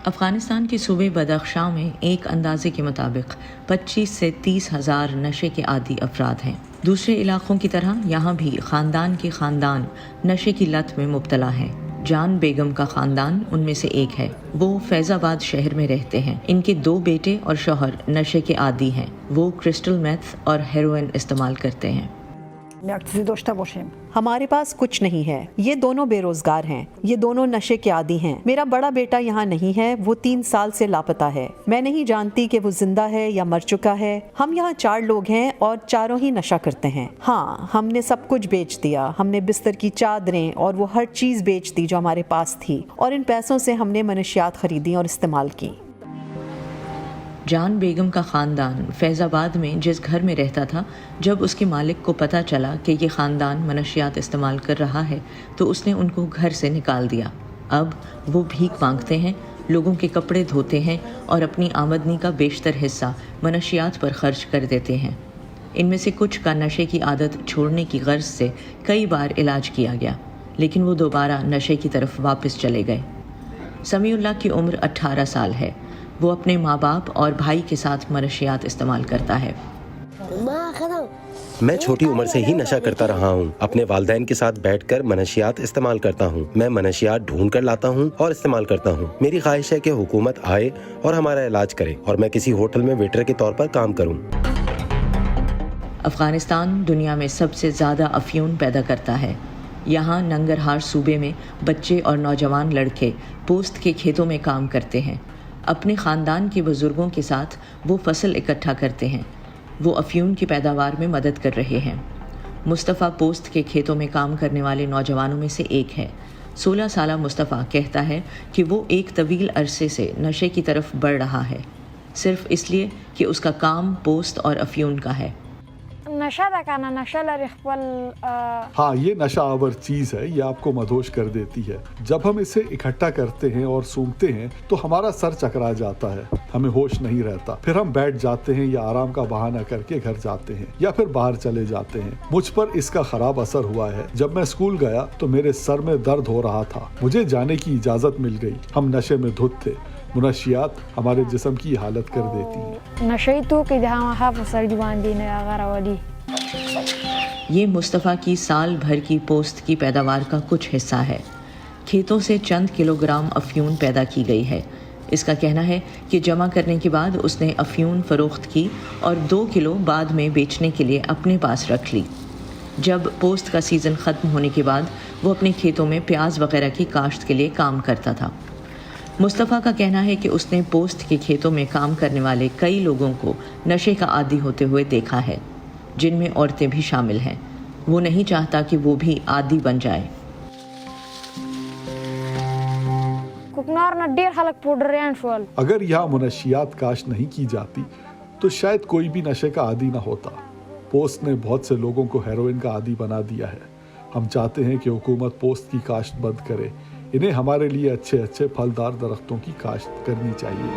افغانستان کے صوبے بدخشاں میں ایک اندازے کے مطابق 25 سے 30 ہزار نشے کے عادی افراد ہیں۔ دوسرے علاقوں کی طرح یہاں بھی خاندان کے خاندان نشے کی لت میں مبتلا ہیں۔ جان بیگم کا خاندان ان میں سے ایک ہے۔ وہ فیض آباد شہر میں رہتے ہیں۔ ان کے 2 بیٹے اور شوہر نشے کے عادی ہیں۔ وہ کرسٹل میتھ اور ہیروئن استعمال کرتے ہیں۔ ہمارے پاس کچھ نہیں ہے، یہ دونوں بے روزگار ہیں، یہ دونوں نشے کے عادی ہیں۔ میرا بڑا بیٹا یہاں نہیں ہے، وہ 3 سال سے لاپتہ ہے۔ میں نہیں جانتی کہ وہ زندہ ہے یا مر چکا ہے۔ ہم یہاں 4 لوگ ہیں اور چاروں ہی نشہ کرتے ہیں۔ ہاں، ہم نے سب کچھ بیچ دیا۔ ہم نے بستر کی چادریں اور وہ ہر چیز بیچ دی جو ہمارے پاس تھی، اور ان پیسوں سے ہم نے منشیات خریدی اور استعمال کی۔ جان بیگم کا خاندان فیض آباد میں جس گھر میں رہتا تھا، جب اس کے مالک کو پتہ چلا کہ یہ خاندان منشیات استعمال کر رہا ہے تو اس نے ان کو گھر سے نکال دیا۔ اب وہ بھیک مانگتے ہیں، لوگوں کے کپڑے دھوتے ہیں اور اپنی آمدنی کا بیشتر حصہ منشیات پر خرچ کر دیتے ہیں۔ ان میں سے کچھ کا نشے کی عادت چھوڑنے کی غرض سے کئی بار علاج کیا گیا، لیکن وہ دوبارہ نشے کی طرف واپس چلے گئے۔ سمیع اللہ کی عمر 18 سال ہے۔ وہ اپنے ماں باپ اور بھائی کے ساتھ منشیات استعمال کرتا ہے۔ میں چھوٹی عمر سے ہی نشہ کرتا رہا ہوں۔ اپنے والدین کے ساتھ بیٹھ کر منشیات استعمال کرتا ہوں۔ میں منشیات ڈھونڈ کر لاتا ہوں اور استعمال کرتا ہوں۔ میری خواہش ہے کہ حکومت آئے اور ہمارا علاج کرے اور میں کسی ہوٹل میں ویٹر کے طور پر کام کروں۔ افغانستان دنیا میں سب سے زیادہ افیون پیدا کرتا ہے۔ یہاں ننگرہار صوبے میں بچے اور نوجوان لڑکے پوست کے کھیتوں میں کام کرتے ہیں۔ اپنے خاندان کے بزرگوں کے ساتھ وہ فصل اکٹھا کرتے ہیں۔ وہ افیون کی پیداوار میں مدد کر رہے ہیں۔ مصطفیٰ پوست کے کھیتوں میں کام کرنے والے نوجوانوں میں سے ایک ہے۔ 16 سالہ مصطفیٰ کہتا ہے کہ وہ ایک طویل عرصے سے نشے کی طرف بڑھ رہا ہے، صرف اس لیے کہ اس کا کام پوست اور افیون کا ہے۔ ہاں، یہ نشہ آور چیز ہے، یہ آپ کو مدہوش کر دیتی ہے۔ جب ہم اسے اکٹھا کرتے ہیں اور سونگھتے ہیں تو ہمارا سر چکرا جاتا ہے، ہمیں ہوش نہیں رہتا، پھر ہم بیٹھ جاتے ہیں یا آرام کا بہانہ کر کے گھر جاتے ہیں یا پھر باہر چلے جاتے ہیں۔ مجھ پر اس کا خراب اثر ہوا ہے۔ جب میں اسکول گیا تو میرے سر میں درد ہو رہا تھا، مجھے جانے کی اجازت مل گئی۔ ہم نشے میں دھت تھے۔ منشیات ہمارے جسم کی حالت کر دیتی ہیں۔ یہ مصطفیٰ کی سال بھر کی پوست کی پیداوار کا کچھ حصہ ہے۔ کھیتوں سے چند کلوگرام افیون پیدا کی گئی ہے۔ اس کا کہنا ہے کہ جمع کرنے کے بعد اس نے افیون فروخت کی اور 2 کلو بعد میں بیچنے کے لیے اپنے پاس رکھ لی۔ جب پوست کا سیزن ختم ہونے کے بعد وہ اپنے کھیتوں میں پیاز وغیرہ کی کاشت کے لیے کام کرتا تھا۔ مصطفیٰ کا کہنا ہے کہ اس نے پوست کے کھیتوں میں کام کرنے والے کئی لوگوں کو نشے کا عادی ہوتے ہوئے دیکھا ہے، جن میں عورتیں بھی شامل ہیں۔ وہ نہیں چاہتا کہ وہ بھی عادی بن جائے۔ اگر یہاں منشیات کاشت نہیں کی جاتی تو شاید کوئی بھی نشے کا عادی نہ ہوتا۔ پوست نے بہت سے لوگوں کو ہیروئن کا عادی بنا دیا ہے۔ ہم چاہتے ہیں کہ حکومت پوست کی کاشت بند کرے۔ انہیں ہمارے لیے اچھے پھلدار درختوں کی کاشت کرنی چاہیے۔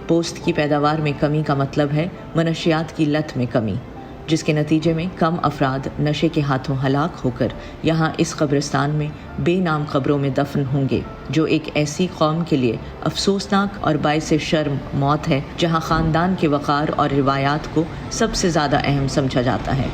پوست کی پیداوار میں کمی کا مطلب ہے منشیات کی لت میں کمی، جس کے نتیجے میں کم افراد نشے کے ہاتھوں ہلاک ہو کر یہاں اس قبرستان میں بے نام قبروں میں دفن ہوں گے، جو ایک ایسی قوم کے لیے افسوسناک اور باعث شرم موت ہے جہاں خاندان کے وقار اور روایات کو سب سے زیادہ اہم سمجھا جاتا ہے۔